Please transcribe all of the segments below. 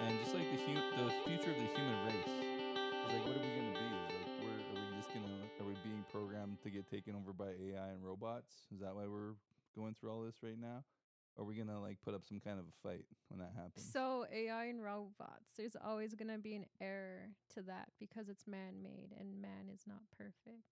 And just like the future of the human race is like, what are we gonna be? Is like, are we just gonna are we being programmed to get taken over by AI and robots? Is that why we're going through all this right now? Or are we gonna like put up some kind of a fight when that happens? So AI and robots, there's always going to be an error to that because it's man-made and man is not perfect.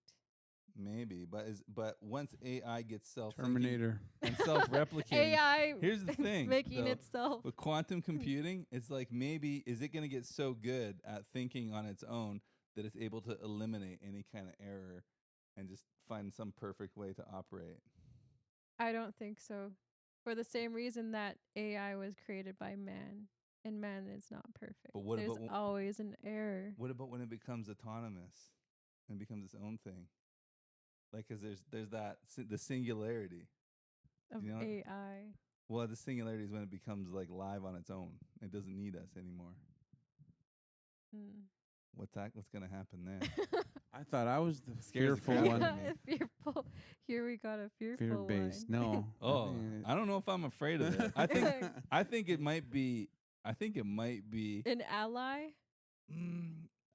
Maybe, but once AI gets self-thinking Terminator. and self-replicating, AI here's the thing, making though, itself. with quantum computing, it's like maybe is it going to get so good at thinking on its own that it's able to eliminate any kind of error and just find some perfect way to operate? I don't think so. For the same reason that AI was created by man and man is not perfect. But what There's about always an error what about when it becomes autonomous and becomes its own thing? Like, cause there's that the singularity. of You know, AI. well, the singularity is when it becomes like live on its own. It doesn't need us anymore. Mm. What's gonna happen then? I thought I was the Scares the fearful crap one. out of me. Fearful. Here we got a fearful Fear-based. one. No. Oh, I don't know if I'm afraid of it. I think it might be. I think it might be. An ally?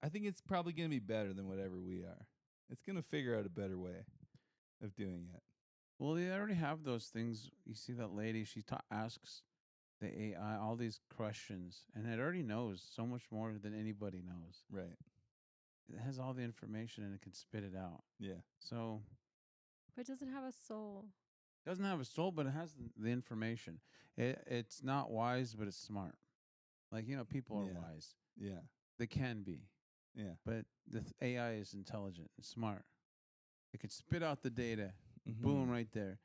I think it's probably gonna be better than whatever we are. It's gonna figure out a better way of doing it. Well, they already have those things. You see that lady? She asks the AI all these questions, and it already knows so much more than anybody knows. Right. It has all the information, and it can spit it out. Yeah. So But it doesn't have a soul. it doesn't have a soul, but it has the information. It's not wise, but it's smart. Like, people are Yeah. wise. Yeah. They can be. Yeah. But the AI is intelligent and smart. It could spit out the data, Mhm. boom, right there,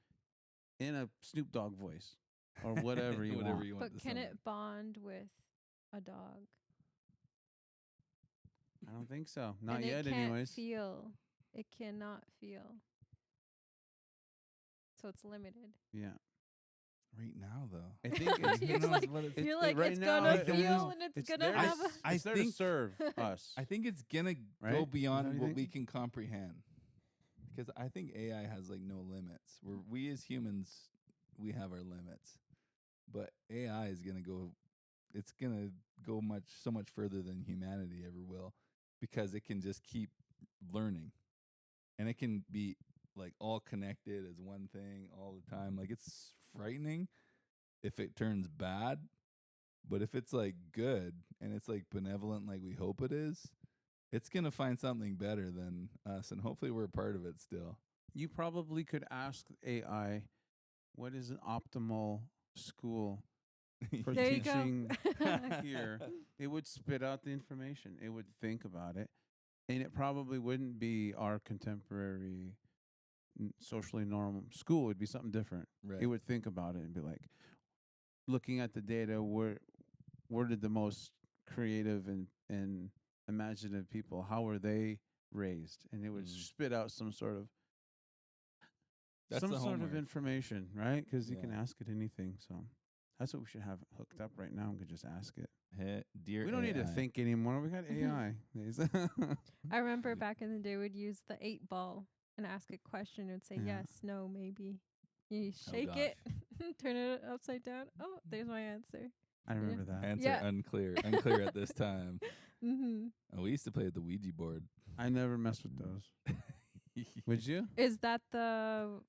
in a Snoop Dogg voice or whatever you Whatever want. you want. But to can sound it bond with a dog? I don't think so. Not and yet, it can't anyways. feel. It cannot feel. So it's limited. Yeah. right now, though. I think it's, You're knows like, what it's- you're it- like right it's now, gonna I don't feel know. and it's It's gonna there have to, a. it's there think- to serve us. I think it's gonna Right? go Is that beyond what what you we think? can comprehend, because I think AI has like no limits. We as humans, we have our limits, but AI is gonna go. It's gonna go so much further than humanity ever will, because it can just keep learning, and it can be like all connected as one thing all the time. Like, it's frightening if it turns bad, but if it's like good and it's like benevolent like we hope it is, it's going to find something better than us, and hopefully we're a part of it still. You probably could ask AI, what is an optimal school for There you go. teaching here? It would spit out the information. It would think about it. And it probably wouldn't be our contemporary socially normal school. It would be something different. Right. It would think about it and be like, looking at the data, where did the most creative and imaginative people, how were they raised? And it would spit out some sort of That's some the sort of homework. information, right? Because you can Yeah. ask it anything. So that's what we should have hooked up right now. We could just ask it. Dear We don't need to AI. think anymore. We got AI. I remember back in the day, we'd use the 8 ball and ask a question and say Yeah. yes, no, maybe. You Oh, shake it, turn it upside down. Oh, there's my answer. I remember that. Answer Yeah. unclear at this time. Mm-hmm. Oh, we used to play with the Ouija board. I never messed with those. Would you? Is that the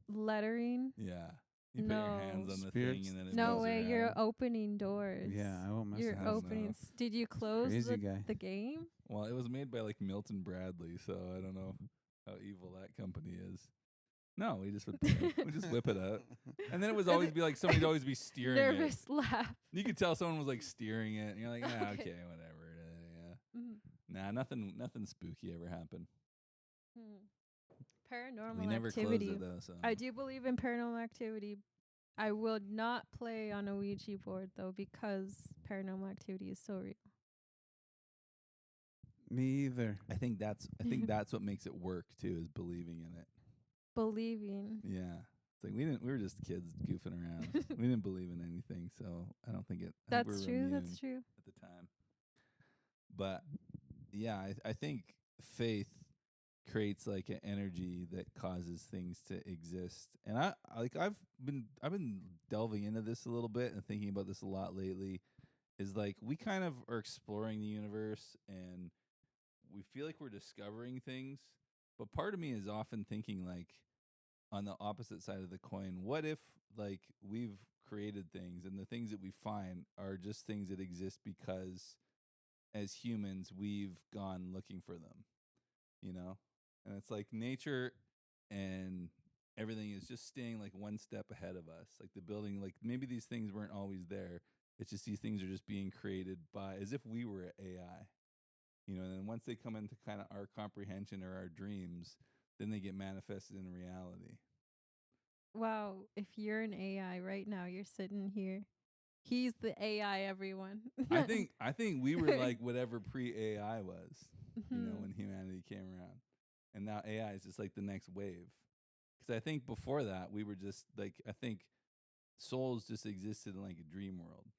lettering? Yeah. You put your hands No. on the Spirits. thing and then it No moves way, around. you're opening doors. Yeah, I won't mess You're with I don't those. opening. know. Did you close Crazy guy. the game? Well, it was made by like Milton Bradley, so I don't know how evil that company is. No, we just whip it out, and then it was always be like somebody'd always be steering it. Nervous laugh. You could tell someone was like steering it, and you're like, ah, Okay. okay, whatever. Yeah. Mhm. Nah, nothing spooky ever happened. Paranormal We never activity. closed it though, so I do believe in paranormal activity. I will not play on a Ouija board though because paranormal activity is so real. Me either. I think that's what makes it work too, is believing in it. Believing. Yeah. It's like we were just kids goofing around. We didn't believe in anything, so I don't think it. I think That's we were true. immune That's true. at the time. But yeah, I think faith creates like an energy that causes things to exist. And I've been delving into this a little bit and thinking about this a lot lately, is like we kind of are exploring the universe and we feel like we're discovering things. But part of me is often thinking like on the opposite side of the coin, what if like we've created things and the things that we find are just things that exist because as humans we've gone looking for them, you know? And it's like nature and everything is just staying like one step ahead of us. Like the building, like maybe these things weren't always there. It's just these things are just being created by as if we were AI. You know, and then once they come into kind of our comprehension or our dreams, then they get manifested in reality. Wow, if you're an AI right now, you're sitting here. He's the AI, everyone. I think we were like whatever pre-AI was, you know, Mhm. when humanity came around. And now AI is just like the next wave. Cuz I think before that we were just like I think souls just existed in like a dream world.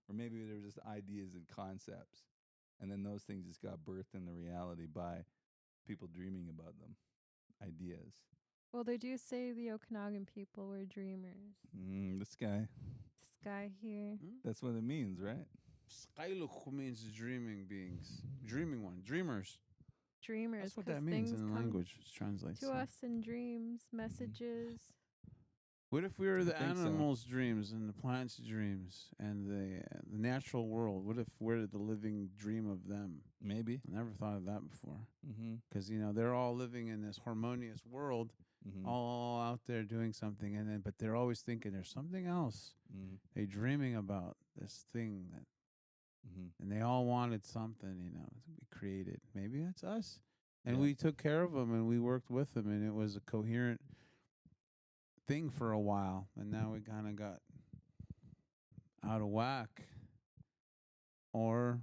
Or maybe there were just ideas and concepts. And then those things just got birthed into reality by people dreaming about them, ideas. Well, they do say the Okanagan people were dreamers. This guy, This guy here. that's what it means, right? Skwekwusnt means dreaming beings. Dreaming one. Dreamers. Dreamers. That's what 'cause that means things in the come language. It translates. to us in dreams, messages. What if we were the I think so. animals' dreams and the plants' dreams and the natural world? What if we're the living dream of them? Maybe. I never thought of that before. Mm-hmm. Because they're all living in this harmonious world, Mm-hmm. all out there doing something, but they're always thinking there's something else. Mm-hmm. They're dreaming about this thing that, Mm-hmm. and they all wanted something, to be created. Maybe that's us, and Yeah. we took care of them and we worked with them, and it was a coherent thing for a while, and now we kind of got out of whack. Or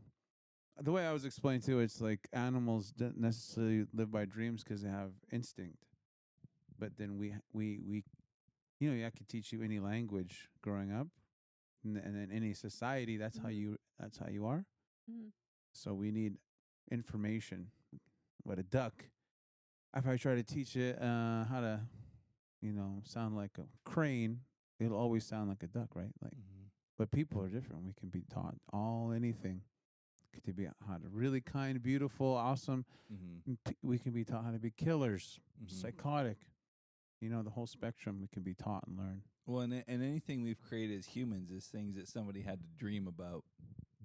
the way I was explained to, it's like animals don't necessarily live by dreams because they have instinct. But then we I could teach you any language growing up, and then any society. That's how Mhm. you are. Mhm. So we need information. But a duck, if I try to teach it how to, sound like a crane, it'll always sound like a duck, right? Like, Mm-hmm. but people are different. We can be taught anything. To be how to really kind, beautiful, awesome. Mm-hmm. We can be taught how to be killers, Mm-hmm. psychotic. The whole spectrum we can be taught and learn. Well, and anything we've created as humans is things that somebody had to dream about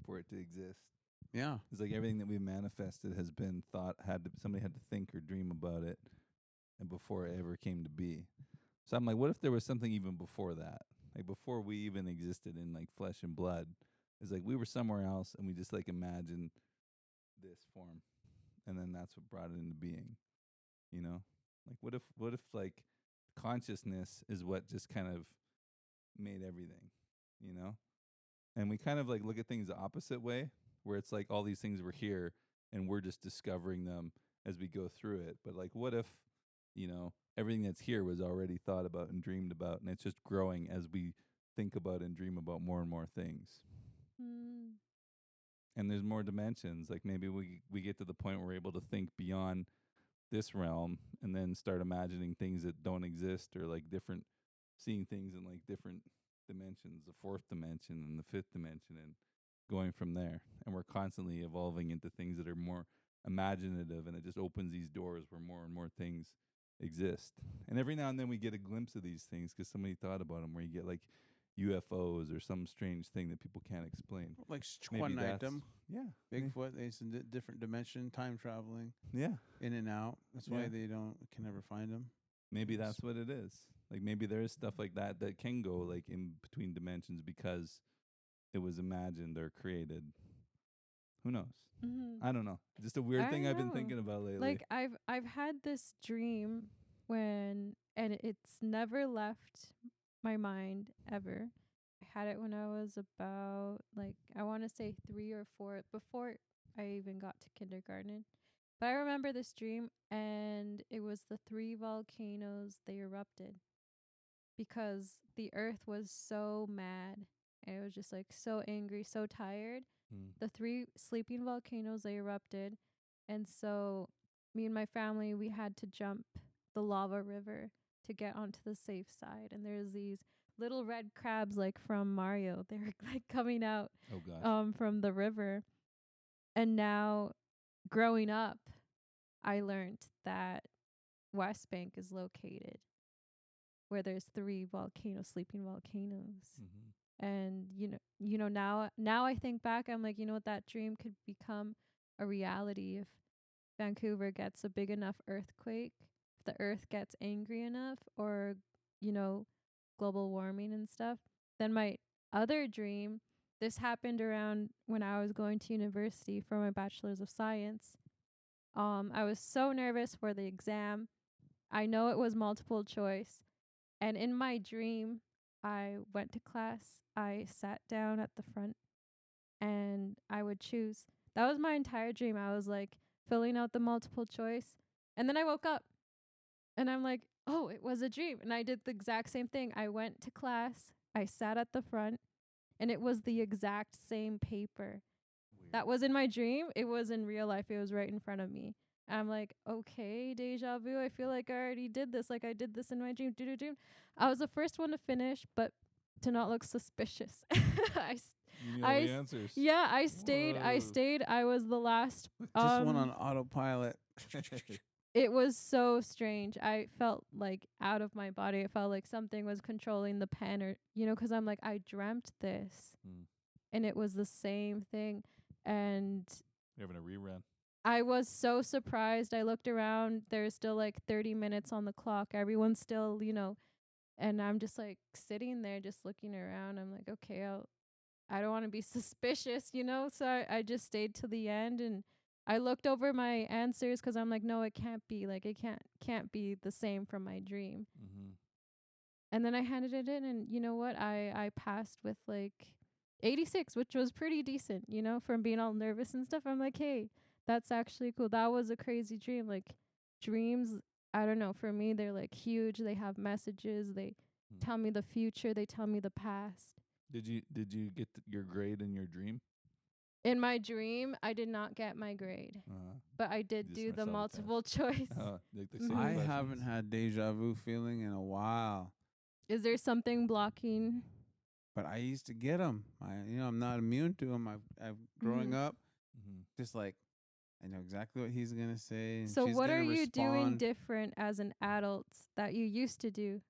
for it to exist. Yeah. It's like everything that we manifested has been somebody had to think or dream about it, and before it ever came to be. So I'm like, what if there was something even before that, like before we even existed in like flesh and blood? It's like we were somewhere else, and we just like imagined this form, and then that's what brought it into being. You know, like what if like consciousness is what just kind of made everything, you know? And we kind of like look at things the opposite way, where it's like all these things were here and we're just discovering them as we go through it. But like, what if, everything that's here was already thought about and dreamed about, and it's just growing as we think about and dream about more and more things. Mm. And there's more dimensions. Like maybe we get to the point where we're able to think beyond this realm and then start imagining things that don't exist, or like seeing things in like different dimensions, the fourth dimension and the fifth dimension, and going from there. And we're constantly evolving into things that are more imaginative, and it just opens these doors where more and more things exist. And every now and then we get a glimpse of these things because somebody thought about them, where you get like UFOs or some strange thing that people can't explain. Like Maybe that's Skwekwusnt, yeah, Bigfoot, it's in different dimension, time traveling, yeah. in and out. That's Yeah. why they can never find them. Maybe Yes. that's what it is. Like maybe there is stuff like that that can go like in between dimensions because it was imagined or created. Who knows? Mhm. I don't know. Just a weird I thing I've been know. thinking about lately. Like I've had this dream and it's never left my mind ever. I had it when I was about like I want to say 3 or 4 before I even got to kindergarten. But I remember this dream and it was the 3 volcanoes they erupted because the earth was so mad and it was just like so angry, so tired. Mm. The 3 sleeping volcanoes they erupted, and so me and my family we had to jump the lava river to get onto the safe side, and there's these little red crabs like from Mario. They were like coming out Oh gosh. from the river. And now growing up, I learned that West Bank is located where there's 3 sleeping volcanoes. And now I think back, I'm like, what, that dream could become a reality if Vancouver gets a big enough earthquake, if the earth gets angry enough, or global warming and stuff. Then my other dream, this happened around when I was going to university for my bachelor's of science. I was so nervous for the exam. I know it was multiple choice, and in my dream I went to class, I sat down at the front, and I would choose. That was my entire dream. I was like filling out the multiple choice, and then I woke up and I'm like, oh, it was a dream. And I did the exact same thing. I went to class, I sat at the front, and it was the exact same paper. Weird. That was in my dream. It was in real life. It was right in front of me. And I'm like, okay, deja vu. I feel like I already did this. Like I did this in my dream. I was the first one to finish, but to not look suspicious. You knew all the answers. Yeah, I stayed. I was the last. Just went on autopilot. It was so strange. I felt like out of my body. It felt like something was controlling the pen, or because I'm like, I dreamt this, and it was the same thing. And You're having a rerun. I was so surprised. I looked around. There's still like 30 minutes on the clock. Everyone's still, and I'm just like sitting there, just looking around. I'm like, okay, I don't want to be suspicious, So I just stayed to the end, and I looked over my answers 'cause I'm like, no, it can't be. Like, it can't be the same from my dream. And then I handed it in, and you know what? I passed with like 86, which was pretty decent, from being all nervous and stuff. I'm like, hey, that's actually cool. That was a crazy dream. Like, dreams, I don't know, for me, they're like huge. They have messages. They tell me the future. They tell me the past. Did you get your grade in your dream? In my dream, I did not get my grade, but I did do the multiple choice. I haven't had deja vu feeling in a while. Is there something blocking? But I used to get them. I'm not immune to them. I've growing up, just like I know exactly what he's gonna say. And so she's what gonna are you respond. doing different as an adult that you used to do?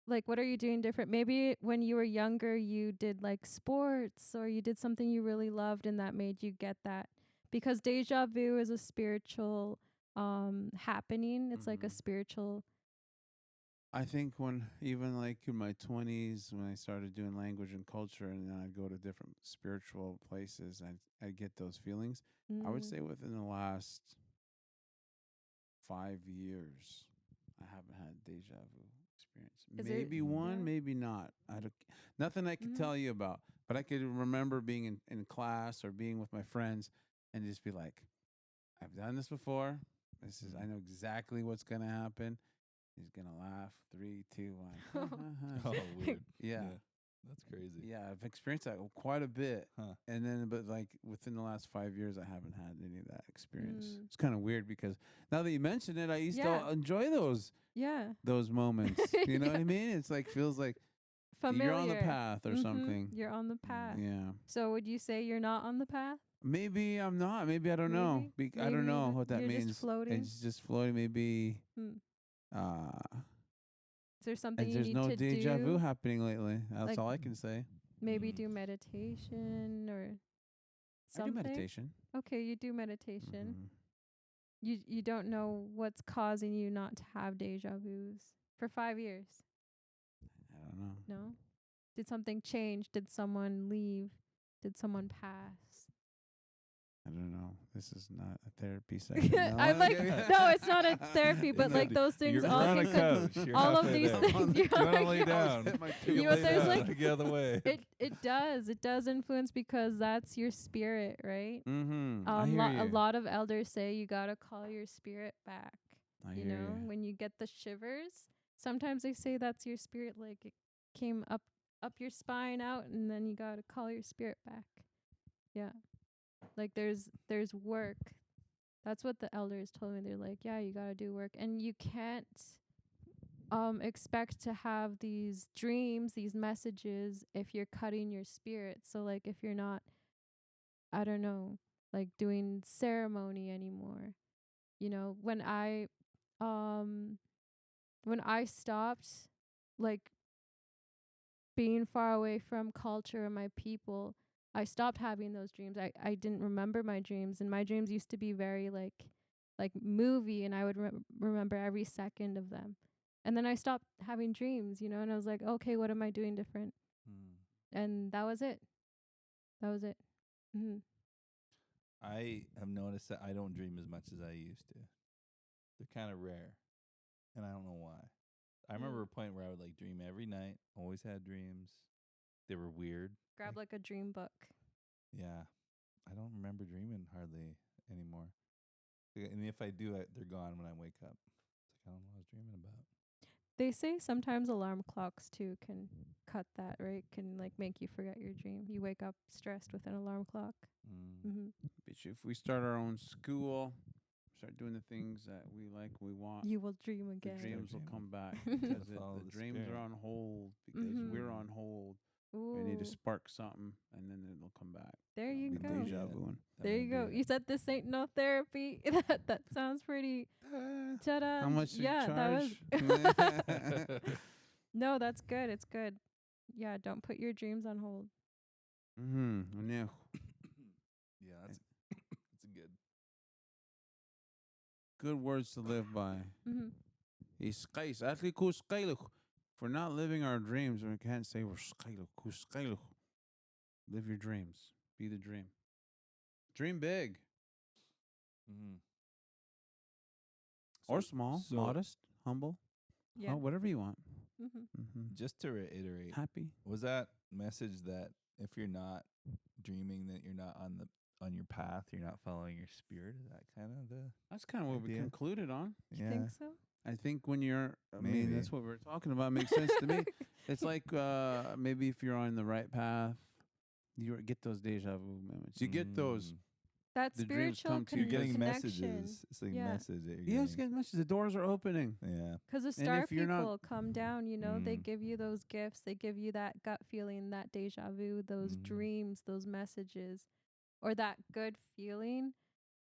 Like, what are you doing different? Maybe when you were younger, you did like sports, or you did something you really loved and that made you get that. Because deja vu is a spiritual happening. It's like a spiritual. I think when even like in my 20s, when I started doing language and culture, and then I'd go to different spiritual places, I'd get those feelings. I would say within the last 5 years, I haven't had deja vu experience. Maybe one, maybe not. Nothing I could tell you about, but I could remember being in class or being with my friends and just be like, I've done this before. I know exactly what's going to happen. He's going to laugh. 3, 2, 1. Oh, weird. Yeah. That's crazy. Yeah, I've experienced that quite a bit. Huh. And then, but like within the last 5 years, I haven't had any of that experience. It's kind of weird because now that you mention it, I used to enjoy those moments. You know what I mean? It's like, feels like familiar. You're on the path or something. You're on the path. Yeah. So would you say you're not on the path? Maybe I'm not. Maybe I don't know. I don't know what that means. Just floating. It's just floating. Maybe. Is there something you there's need no to do? deja vu happening lately. That's like all I can say. Maybe do meditation or something. I do meditation. Okay, you do meditation. You don't know what's causing you not to have deja vus for 5 years. I don't know. No? Did something change? Did someone leave? Did someone pass? I don't know. This is not a therapy session. I'm like, no, it's not a therapy, but like those things You're all on a can couch. You're all of these there. things. You want to lay down. There's like the other way. It does influence because that's your spirit, right? I hear you. A lot of elders say you gotta call your spirit back. I You hear know, you. when you get the shivers, sometimes they say that's your spirit, like it came up your spine out, and then you gotta call your spirit back. Yeah, like there's work. That's what the elders told me. They're like, yeah, you gotta do work, and you can't expect to have these dreams, these messages if you're cutting your spirit. So like if you're not, I don't know, like doing ceremony anymore. You know, um when I stopped like being far away from culture and my people, I stopped having those dreams. I didn't remember my dreams, and my dreams used to be very like movie, and I would remember every second of them. And then I stopped having dreams, you know, and I was like, okay, what am I doing different? And that was it. That was it. Mm-hmm. I have noticed that I don't dream as much as I used to. They're kind of rare, and I don't know why. I remember a point where I would like dream every night. Always had dreams. They were weird. Grab like a dream book. Yeah, I don't remember dreaming hardly anymore. And if I do, they're gone when I wake up. It's like I don't know what I was dreaming about. They say sometimes alarm clocks too can cut that, right? Can like make you forget your dream. You wake up stressed with an alarm clock. Mm-hmm. But if we start our own school, start doing the things that we like, we want, You will dream the again. dreams will come back because Follow the the dreams spirit. are on hold because we're on hold. We need to Ooh, spark something, and then it'll come back. there It'll you be go. deja Yeah. vu. There you go. You said this ain't no therapy. that sounds pretty. Ta-da. How much do you Yeah, charge? that was. No, that's good. It's good. Yeah, don't put your dreams on hold. No. Yeah, that's it's a good. Good words to live by. Mm-hmm. If we're not living our dreams, we can't say we're skailuch. Live your dreams. Be the dream. Dream big or small, so- modest, humble, Yeah. whatever you want. Mm-hmm. Just to reiterate, Happy. was that message that if you're not dreaming, that you're not on your path, you're not following your spirit? Is that kind of the That's kind of what we idea? concluded on. You think so? I think when you're, I Maybe. mean, that's what we're talking about. Makes sense to me. It's like maybe if you're on the right path, you get those deja vu moments. You get those. That The dreams spiritual come to you. You're getting connection. messages. It's like Yeah. message that you're Yes, getting. get messages. The doors are opening. Yeah. Because the And star if you're not- people come down, you know, they Mm. give you those gifts. They give you that gut feeling, that deja vu, those dreams, those messages, or that good feeling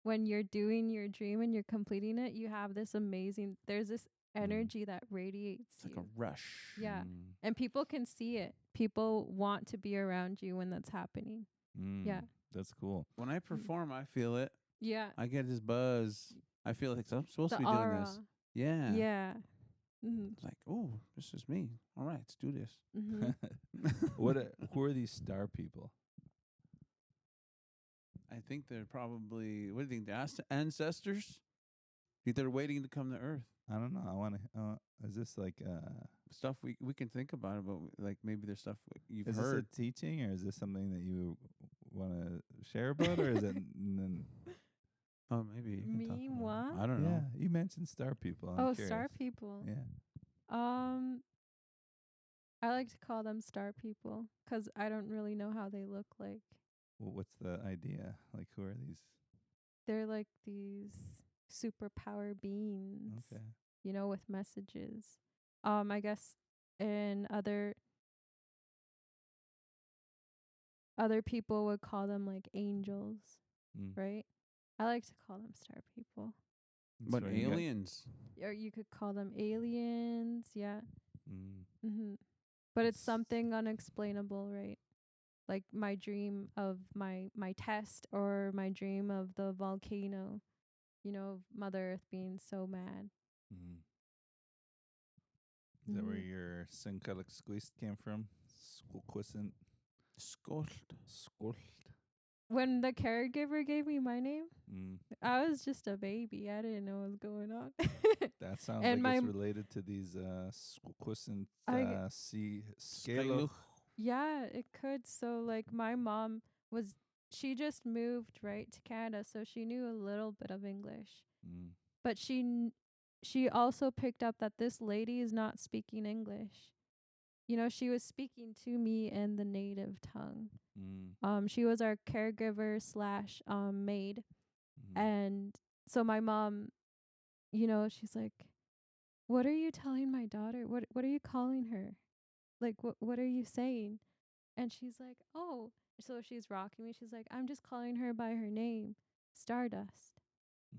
when you're doing your dream and you're completing it. You have this amazing, there's this energy that radiates It's like you. a rush. Yeah. And people can see it. People want to be around you when that's happening. Yeah. That's cool. When I perform, I feel it. Yeah. I get this buzz. I feel like I'm supposed The to be doing aura. this. Yeah. Yeah. Mm-hmm. It's like, oh, this is me. All right, let's do this. Mm-hmm. Who are these star people? I think they're probably, what do you think, the ancestors? Think they're waiting to come to Earth. I don't know. I want to. Is this like Stuff we can think about it, but like maybe there's stuff you've is heard. this a teaching, or is this something that you want to share about, or is it? Oh, maybe you can talk Me, about it. what? I don't know. Yeah, you mentioned star people. I'm Oh, curious. star people. Yeah. I like to call them star people 'cause I don't really know how they look like. Well, what's the idea? Like, who are these? They're like these superpower beings, Okay. you know, with messages. I guess in other people would call them like angels, right? I like to call them star people. But So you got- aliens. Or you could call them aliens, yeah. Mm. Mhm. But it's S- something unexplainable, right? Like my dream of my test, or my dream of the volcano, you know, of Mother Earth being so mad. Mm. Is that where Mhm. your Skwekwusnt came from? Skwekwusnt Skwult. When the caregiver gave me my name, Mm. I was just a baby. I didn't know what was going on. That sounds And like it's my- related to these Skwekwusnt I- Scale. Yeah, it could. So like my mom she just moved right to Canada, so she knew a little bit of English. Mm. But she also picked up that this lady is not speaking English. You know, she was speaking to me in the native tongue. Mm. She was our caregiver slash maid. Mm. And so my mom, you know, she's like, what are you telling my daughter? What are you calling her? Like, what are you saying? And she's like, oh. So she's rocking me. She's like, I'm just calling her by her name, Stardust.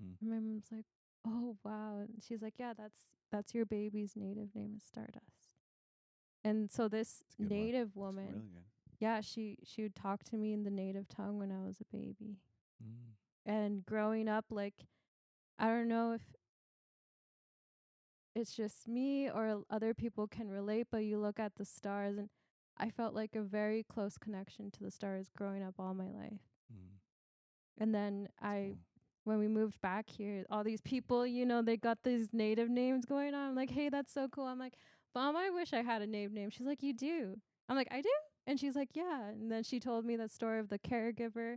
Mm. And my mom's like, oh wow. And she's like, yeah, that's your baby's native name is Stardust. And so this That's a good one. native It's woman, really good. yeah, she would talk to me in the native tongue when I was a baby. Mm. And growing up, like, I don't know if it's just me or other people can relate, but you look at the stars, and I felt like a very close connection to the stars growing up all my life. Mm. And then Cool. when we moved back here, all these people, they got these native names going on. I'm like, hey, that's so cool. I'm like, Mom, I wish I had a native name. She's like, you do. I'm like, I do? And she's like, yeah. And then she told me that story of the caregiver.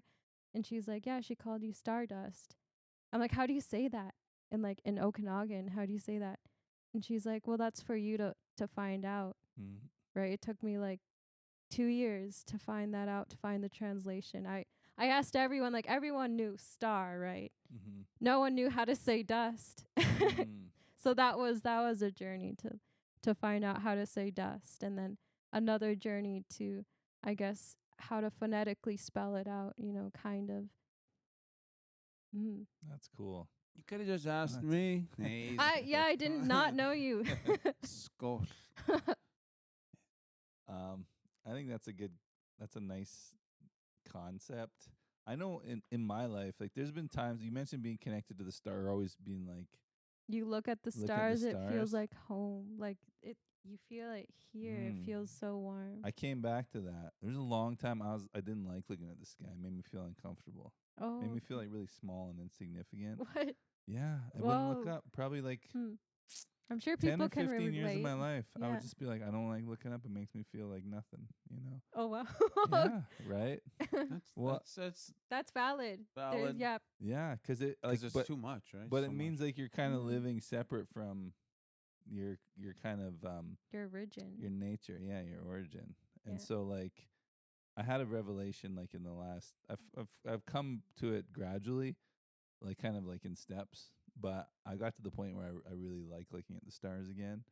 And she's like, yeah, she called you Stardust. I'm like, how do you say that? And like in Okanagan, how do you say that? And she's like, well, that's for you to find out. Mm. Right? It took me like 2 years to find that out, to find the translation. I asked everyone, like everyone knew star, right? Mm-hmm. No one knew how to say dust. Mm. So that was a journey to find out how to say dust, and then another journey to, I guess, how to phonetically spell it out, kind of. Mm. That's cool. You could have just asked That's- me. I did not know you. Skwekwusnt. I think that's a nice concept. I know in my life, like there's been times you mentioned being connected to the star, always being like, You look at the Look at the stars, it feels stars. like home. Like you feel it here. It Mm. feels so warm. I came back to that. There's a long time I didn't like looking at the sky. It made me feel uncomfortable. Oh, Made me feel like really small and insignificant. what? Yeah, I wouldn't look Whoa. up. Probably like I'm sure 10 people or can 15 years of relate. my life, I Yeah. would just be like, I don't like looking up. It makes me feel like nothing, Oh wow. Yeah, right? Well, That's valid. Valid. Yeah. yeah, because it like, Because it's but too much, right? but So it much. means like you're kind of Mhm. living separate from your kind of Your origin. your nature, yeah, your origin. And Yeah. so like I had a revelation like in the last I've come to it gradually, like kind of like in steps, but I got to the point where I really like looking at the stars again.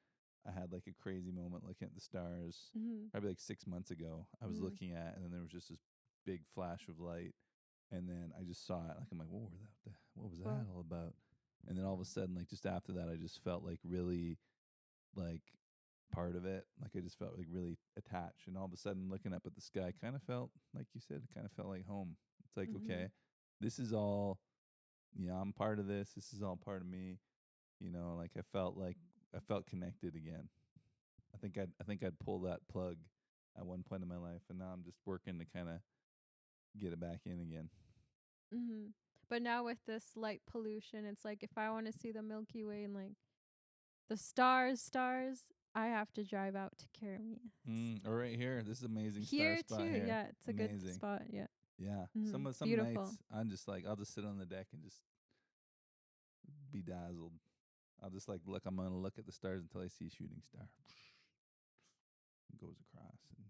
I had like a crazy moment looking at the stars Mm-hmm. probably like 6 months ago. I was Mm. looking at, and then there was just this big flash of light, and then I just saw it. Like I'm like, what was that Wow. all about? And then all of a sudden, like just after that, I just felt like really like part of it. Like I just felt like really attached. And all of a sudden, looking up at the sky, kind of felt like you said, kind of felt like home. It's like, Mhm. okay, this is all. I'm part of this. This is all part of me. Like I felt connected again. I think I'd pull that plug at one point in my life, and now I'm just working to kind of get it back in again. Mm-hmm. But now with this light pollution, it's like if I want to see the Milky Way and like the stars, I have to drive out to Caramias. Or right here, this is amazing Here star spot too, here. yeah, it's a good Amazing. spot. Yeah. Yeah, Mhm. some Beautiful. nights I'm just like I'll just sit on the deck and just be dazzled. I'll just like look. I'm gonna look at the stars until I see a shooting star. It goes across and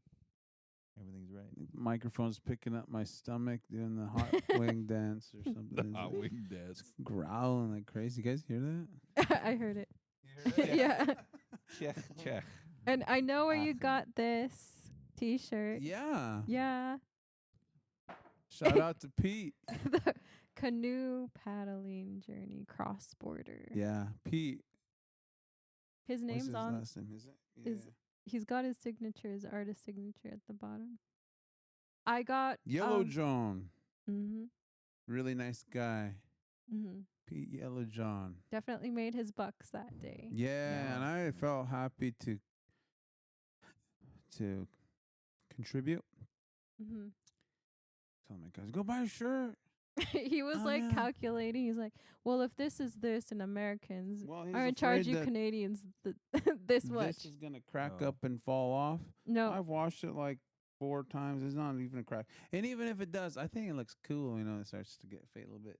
everything's right. Microphone's picking up my stomach doing the hot wing dance or something. Hot wing dance. Growling like crazy. You guys hear that? I heard it. You heard it? Yeah. Check. And I know where you Awesome. got this T-shirt. Yeah. Yeah. Shout out to Pete. The canoe paddling journey cross border. Yeah, Pete. His What's name's his on. last name? Is it? is- He's got his signature, his artist signature at the bottom. I got Yellow John. Mm-hmm. Really nice guy. Mm-hmm. Pete Yellow John. Definitely made his bucks that day. Yeah, and I felt happy to contribute. Mm-hmm. Tell my guys, go buy a shirt. He was Oh, like yeah. calculating. He's like, well, if this is this and Americans Well, he's are in charge, afraid you that Canadians this much. This is gonna crack Oh. up and fall off. No. I've washed it like 4 times. It's not even a crack. And even if it does, I think it looks cool. It starts to get fade a little bit.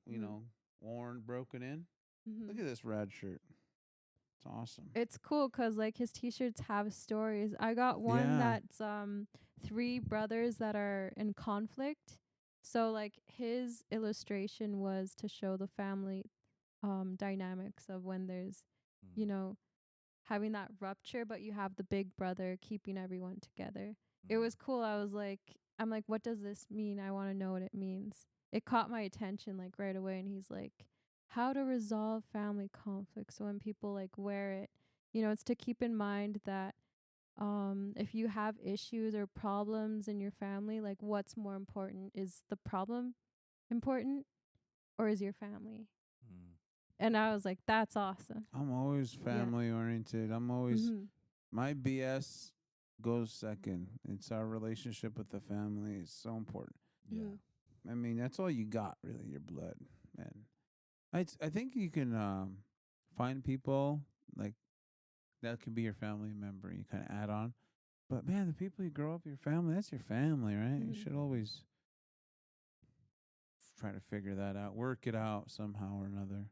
Mm. Worn, broken in. Mhm. Look at this rad shirt. It's awesome. It's cool 'cause like his T-shirts have stories. I got one Yeah. that's 3 brothers that are in conflict. So like his illustration was to show the family dynamics of when there's you know, having that rupture, but you have the big brother keeping everyone together. It was cool. I'm like, what does this mean? I want to know what it means. It caught my attention like right away. And he's like, how to resolve family conflict. So when people like wear it, you know, it's to keep in mind that if you have issues or problems in your family, like what's more important? Is the problem important or is your family? And I was like, that's awesome. I'm always family oriented. I'm always my BS goes second. It's our relationship with the family. It's so important. Yeah. I mean, that's all you got, really, your blood. And I think you can find people like that can be your family member. You kind of add on. But man, the people you grow up your family, that's your family, right? You should always try to figure that out, work it out somehow or another.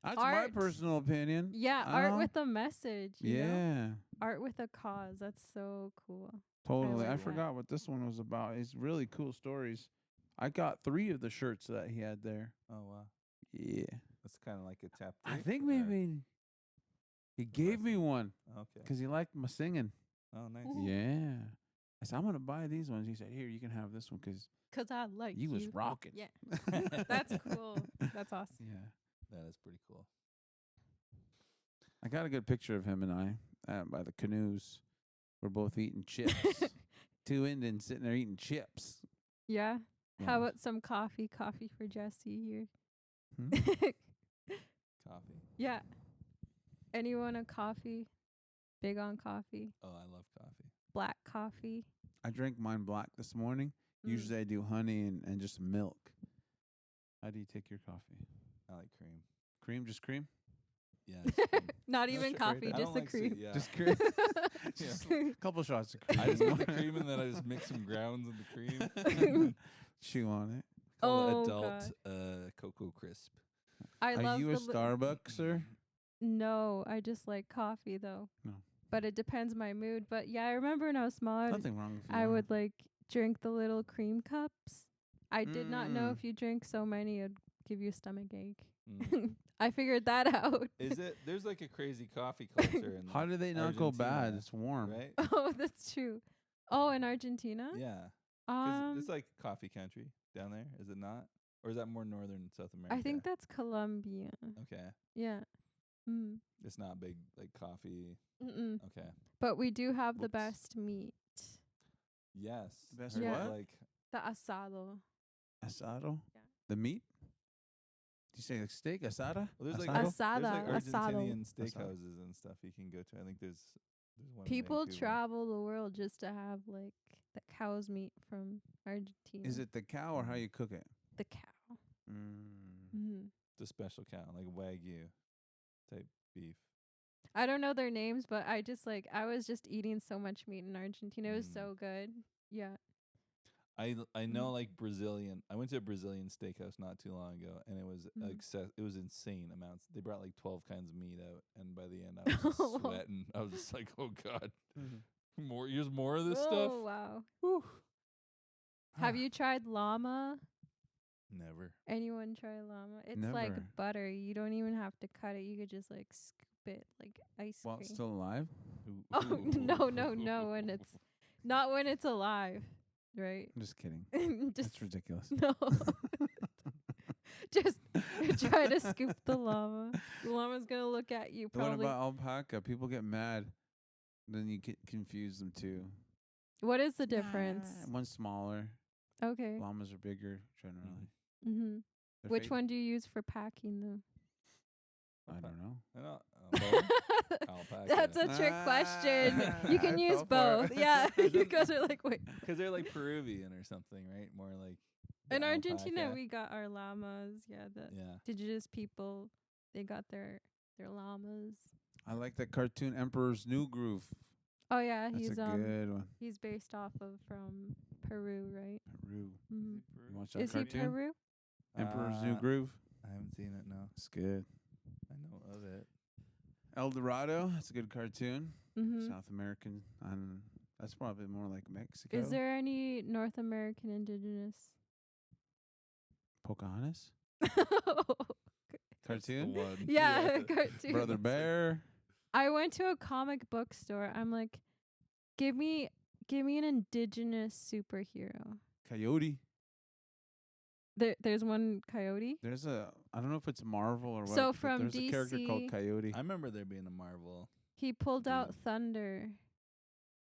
That's my personal opinion. Yeah, art with a message. You know? Art with a cause. That's so cool. Totally. I forgot what this one was about. It's really cool stories. I got 3 of the shirts that he had there. Oh, wow. Yeah. That's kind of like a chapter. I think maybe he gave me one. Okay. Because he liked my singing. Oh, nice. Yeah. I said, I'm going to buy these ones. He said, here, you can have this one because I like you was rocking. Yeah. That's cool. That's awesome. Yeah. That is pretty cool. I got a good picture of him and I by the canoes. We're both eating chips. 2 Indians sitting there eating chips. Yeah. How about some coffee? Coffee for Jesse here. Coffee. Yeah. Anyone a coffee? Big on coffee? Oh, I love coffee. Black coffee? I drank mine black this morning. Usually I do honey and just milk. How do you take your coffee? I like cream. Cream? Just cream? Yeah. Not even coffee, just the cream. Just cream. Just a couple shots of cream. I just put the cream and then I just mix some grounds in the cream. Chew on it. Call it adult Cocoa Crisp. Are you a Starbuckser? No, I just like coffee though. No. But it depends my mood. But yeah, I remember when I was smaller, Nothing wrong with you. I would like drink the little cream cups. I did not know if you drink so many, it'd give you a stomach ache. I figured that out. Is it? There's like a crazy coffee culture. In How do they not go bad? It's warm. Right? Oh, that's true. Oh, in Argentina? Yeah. 'Cause it's like coffee country down there, is it not? Or is that more northern South America? I think that's Colombia. Okay. Yeah. It's not big like coffee. Okay. But we do have the best meat. Yes. Best what? Like the asado. Asado? Yeah. The meat? Do you say like steak? Asada? Well, there's asada. like Argentinian Asado. steakhouses and stuff you can go to. I think there's one. People travel the world just to have like the cow's meat from Argentina. Is it the cow or how you cook it? The cow? The special cow, like Wagyu type beef. I don't know their names, but I was just eating so much meat in Argentina. It was so good. Yeah. I know like Brazilian. I went to a Brazilian steakhouse not too long ago, and it was it was insane amounts. They brought like 12 kinds of meat out, and by the end I was just sweating. I was just like, oh god, here's more of this stuff. Oh wow. Whew. Have you tried llama? Never. Anyone try llama? It's Never. like butter. You don't even have to cut it. You could just like scoop it like ice While cream. it's still alive? Oh no! When it's not when it's alive, right? I'm just kidding. Just That's ridiculous. No. Just try to scoop the llama. The llama's gonna look at you What probably. about alpaca? People get mad. Then you confuse them too. What is the difference? One's smaller. Okay. Llamas are bigger generally. They're Which fake. one do you use for packing though? I don't know. I know. Alpaca. That's a trick question. You can I use fell for both. it. Yeah. You guys are like, wait. Because they're like Peruvian or something, right? More like In Argentina, alpaca. we got our llamas. Yeah, the indigenous people, they got their llamas. I like that cartoon Emperor's New Groove. Oh yeah, That's he's a good one. he's based off of from Peru, right? Peru. Mm-hmm. You watch that Is he cartoon? Peru? Emperor's New Groove. I haven't seen it. No, It's good. I know of it. El Dorado. That's a good cartoon. Mm-hmm. South American. That's probably more like Mexico. Is there any North American indigenous? Pocahontas? That's the cartoon. one. Yeah, cartoon. Brother Bear. I went to a comic book store. I'm like, give me an indigenous superhero. Coyote. There's one Coyote. There's I don't know if it's Marvel or what. So but from there's a character called DC, Coyote. I remember there being a Marvel he pulled out Dude. Thunder.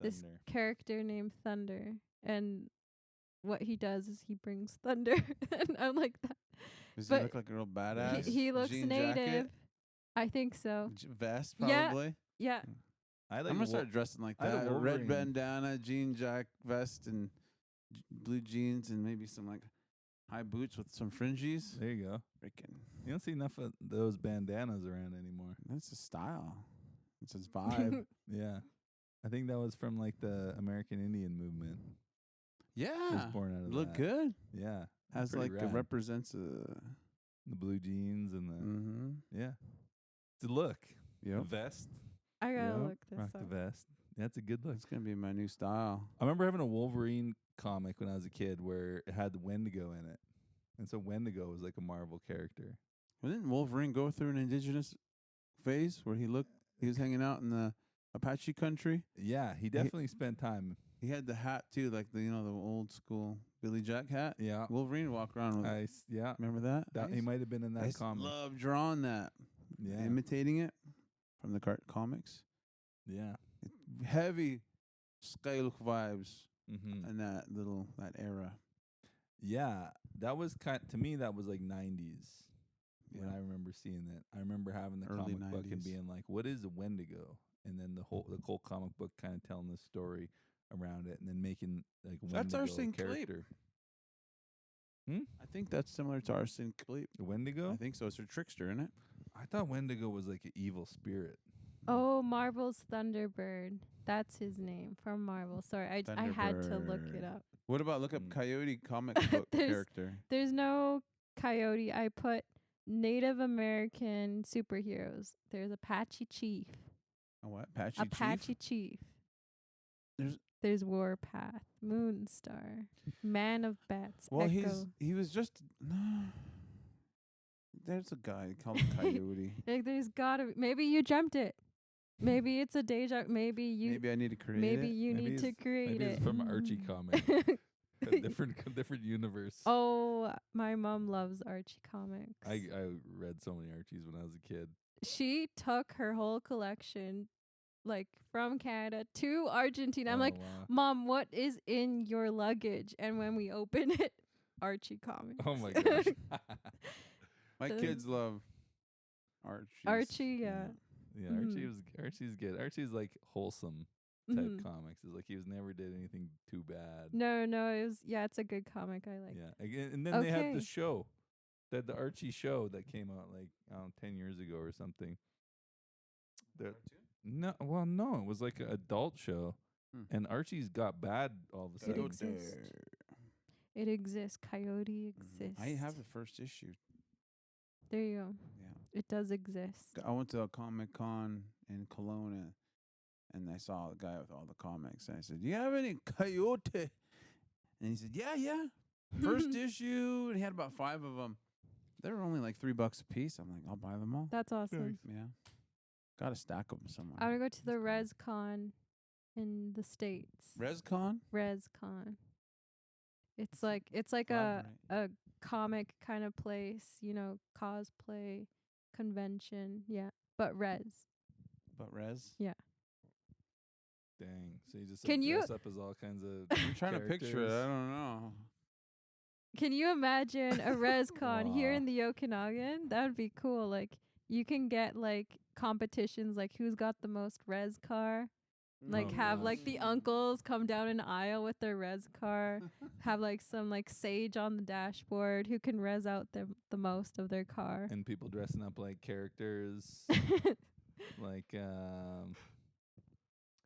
This Thunder. character named Thunder, and what he does is he brings thunder. And I'm like that. Does he but look like a real badass? He looks jean native. jacket? I think so. Vest, Yeah. probably. Yeah. I I'm like gonna start dressing like I had a that. A red Wolverine. bandana, jean jack vest, and blue jeans, and maybe some like high boots with some fringes. There you go. Freaking, You don't see enough of those bandanas around anymore. that's a style. It's his vibe. Yeah. I think that was from like the American Indian movement. Yeah, Was born out of look that. good. Yeah. Has pretty like rad. represents a. The blue jeans and the Mm-hmm. yeah. It's a look. Yep. The vest. I gotta Yep. look this Rock up. the vest. That's a good look. It's gonna be my new style. I remember having a Wolverine comic when I was a kid where it had the Wendigo in it. And so Wendigo was like a Marvel character. Well, didn't Wolverine go through an indigenous phase where he was hanging out in the Apache country? Yeah, he definitely spent time. He had the hat too, like the the old school Billy Jack hat. Yeah. Wolverine walked around with it. Yeah. Remember that? That he might have been in I that used to comic. love drawing that, Yeah. imitating it from the comics. Yeah. Heavy Skwekwusnt vibes Mm-hmm. in that era. Yeah, that was to me that was like 90s when Yeah. I remember seeing that. I remember having the Early comic book and 90s. being like, "What is a Wendigo?" And then the whole comic book kind of telling the story around it, and then making like a That's Wendigo Arsene Kleep. character. I think that's similar to Arsene Kleep. The Wendigo? I think so. It's a trickster, isn't it? I thought Wendigo was like an evil spirit. Oh, Marvel's Thunderbird. That's his name from Marvel. Sorry, I had to look it Thunderbird. up. What about look up Mm. Coyote comic book There's- character? There's no Coyote. I put Native American superheroes. There's Apache Chief. A what? Apache Apache Chief? Chief. There's- Warpath, Moonstar, Man of Bats, Well, Echo. he was just no. There's a guy called Coyote. Like, there's gotta be, maybe you jumped it. Maybe it's a deja. Maybe you. Maybe I need to create Maybe it. you Maybe need to it's- create maybe it. it's from Archie comic. A different universe. Oh, my mom loves Archie comics. I read so many Archies when I was a kid. She took her whole collection, like from Canada to Argentina. I'm Oh, like, wow. Mom, what is in your luggage? And when we open it, Archie comics. Oh my gosh. My the- kids love Archie. Archie, yeah. Yeah, Mhm. Archie's good. Archie's like wholesome type Mhm. comics. It's like he was never did anything too bad. No, it was it's a good comic. I like. Yeah. And then they had the Okay. show. They had the Archie show that came out like 10 years ago or something. No, it was like an adult show. Hmm. And Archie's got bad all of a It sudden. exists. It exists. Coyote exists. I have the first issue. There you go. Yeah. It does exist. I went to a Comic Con in Kelowna, and I saw the guy with all the comics. And I said, "Do you have any Coyote?" And he said, "Yeah. First issue." And he had about 5 of them. They were only like $3 a piece. I'm like, I'll buy them all. That's awesome. Yeah. Got to stack them somewhere. I want to go to the ResCon in the States. ResCon? ResCon. It's like Elaborate. a comic kind of place, cosplay convention. Yeah. But But Res? Dang. So you just Can you- dress up as all kinds of I'm trying to picture it. characters. I don't know. Can you imagine a ResCon here Wow. in the Okanagan? That would be cool. Like, you can get like competitions, like who's got the most res car. Like, Oh, have like gosh. the uncles come down an aisle with their res car. Have like some like sage on the dashboard who can res out the most of their car. And people dressing up like characters. Like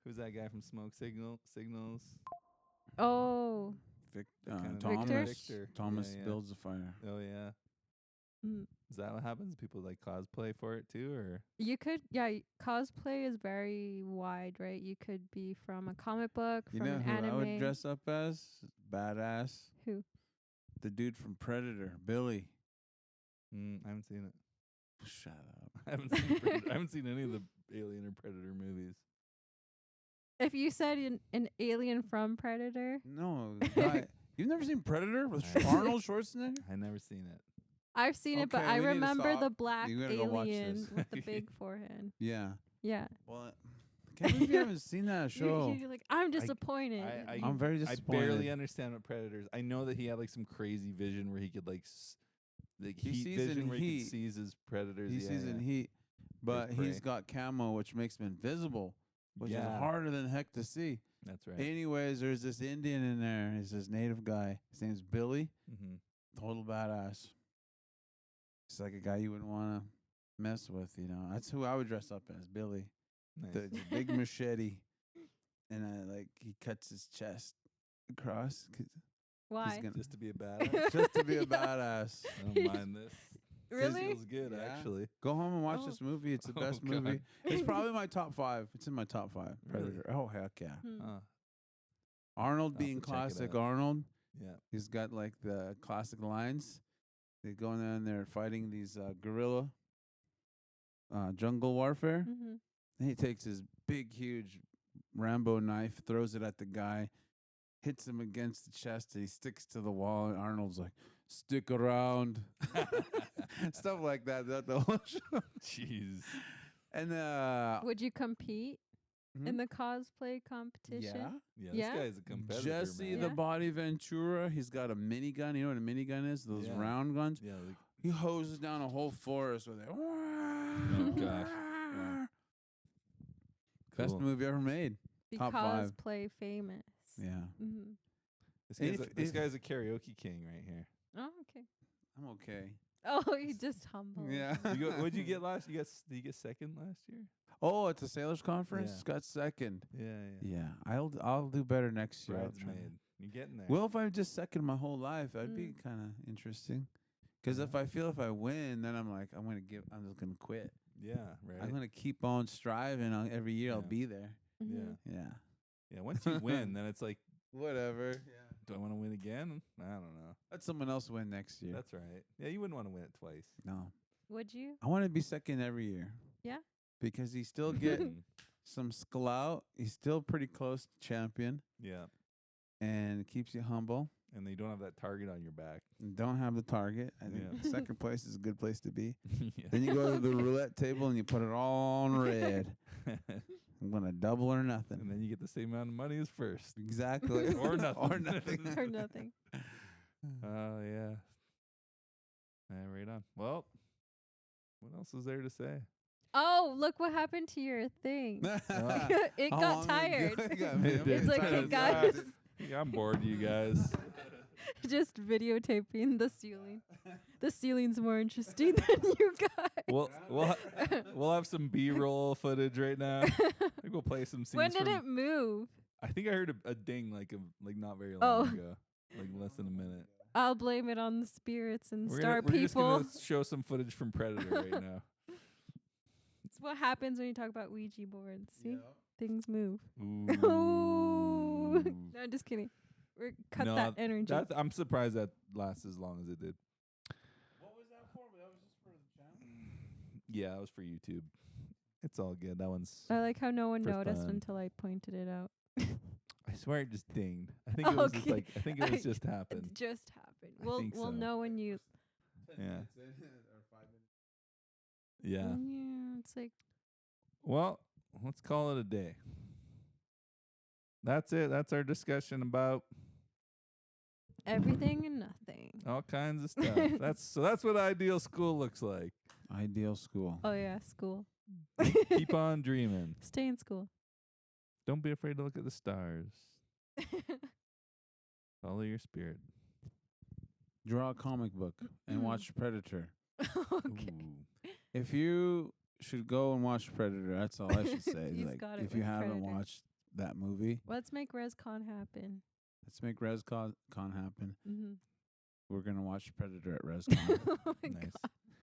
who's that guy from Smoke Signals? Oh. Kinda Thomas. Victor. Thomas Yeah. builds a fire. Oh yeah. Mm. Is that what happens? People like cosplay for it too, or You could, cosplay is very wide, right? You could be from a comic book, You from know an who anime. I would dress up as? Badass. Who? The dude from Predator, Billy. I haven't seen it. Shut up. I haven't seen any of the Alien or Predator movies. If you said an alien from Predator, No, the guy. You've never seen Predator with I- Arnold Schwarzenegger? I never seen it. I've seen it, but Okay, I we need to remember stop. the black You gotta go watch alien this. with the big forehead. Yeah. Yeah. Well, I can't believe you haven't seen that show. You're like, I'm disappointed. I'm very I disappointed. barely understand what Predators. I know that he had like some crazy vision where he could like He heat sees in vision where he heat. could seize his predators. He sees in heat, but prey. he's got camo, which makes him invisible, which is Yeah. harder than heck to see. That's right. Anyways, there's this Indian in there. He's this native guy. His name's Billy. Mm-hmm. Total badass. He's like a guy you wouldn't want to mess with, you know. That's who I would dress up as, Billy. Nice. The big machete, and he cuts his chest across. Why? Just to be a badass. Just to be a Yeah. badass. I don't mind this. Really? Feels good, Yeah. actually. Go home and watch Oh. this movie. It's the Oh, best God. movie. It's probably my top 5. It's in my top 5. Really? Predator. Oh heck yeah. Hmm. Arnold I'll have being to check it classic out. Arnold. Yeah. He's got like the classic lines. They go in there and they're fighting these guerrilla jungle warfare. Mm-hmm. And he takes his big, huge Rambo knife, throws it at the guy, hits him against the chest, and he sticks to the wall. And Arnold's like, "Stick around," stuff like that. That the whole show. Jeez. And Would you compete in the cosplay competition? Yeah, Yeah? this guy's a competitor, Jesse man. the Yeah. Body Ventura, he's got a minigun. You know what a minigun is? Those Yeah. round guns. Yeah, like, He hoses down a whole forest with it. oh gosh. Wow. Best Cool. movie ever made. Be Top 5. cosplay famous. Yeah. Mm-hmm. This guy's a karaoke king right here. Oh, okay. I'm okay. Oh, he just humble. Yeah. What'd you get last? Did you get second last year? Oh, at the Sailors Conference, Yeah. got second. Yeah. Yeah, I'll do better next year. I'll try. Bridesmaid. You're getting there. Well, if I'm just second my whole life, that'd be Mm. kind of interesting. Because if I win, then I'm like, I'm just gonna quit. yeah, right. I'm gonna keep on striving. Every year I'll Yeah. be there. Mm-hmm. Yeah. Yeah, once you win, then it's like, Whatever. Yeah. do I want to win again? I don't know. Let someone else win next year. That's right. Yeah, you wouldn't want to win it twice. No. Would you? I want to be second every year. Yeah? Because you still get Mm, some sklout. He's still pretty close to champion, yeah, and it keeps you humble. and then you don't have that target on your back. And don't have the target. I think Yeah. second place is a good place to be. Yeah. Then you go to the roulette table and you put it all on red. I'm gonna double or nothing. And then you get the same amount of money as first. Exactly. Or nothing. Or nothing. Or nothing. Oh, yeah. Right on. Well, what else is there to say? Oh, look what happened to your thing. It How got long tired. ago? It got It very did. It's like, tired. hey guys, Yeah, I'm bored, you guys. just videotaping the ceiling. The ceiling's more interesting than you guys. We'll have some B-roll footage right now. Maybe we'll play some scenes. When did from- it move? I think I heard a ding like not very long Oh. ago, like less than a minute. I'll blame it on the spirits and We're star just people. gonna show some footage from Predator right now. It's what happens when you talk about Ouija boards. See? Yep. Things move. Ooh. Ooh. No, just kidding. Cut No, that energy. I'm surprised that lasts as long as it did. What was that for? That was just for the channel. Yeah, it was for YouTube. It's all good. That one's. I like how no one for noticed fun. until I pointed it out. I swear it just dinged. I think it was just Okay. like. I think it was just It happened. just happened. I We'll think we'll so. know when you. Yeah. Or 5 minutes. Yeah. Yeah, it's like Well, let's call it a day. That's it. That's our discussion about everything and nothing. all kinds of stuff. That's what ideal school looks like. Ideal school. Oh yeah, school. Keep on dreaming. Stay in school. Don't be afraid to look at the stars. Follow your spirit. Draw a comic book and watch Predator. Okay. Ooh. If you should go and watch Predator, that's all I should say. He's Like, got it if you with haven't Predator. watched that movie, Let's make ResCon happen. let's make ResCon happen. Mm-hmm. We're gonna watch Predator at ResCon. Oh my Nice. God.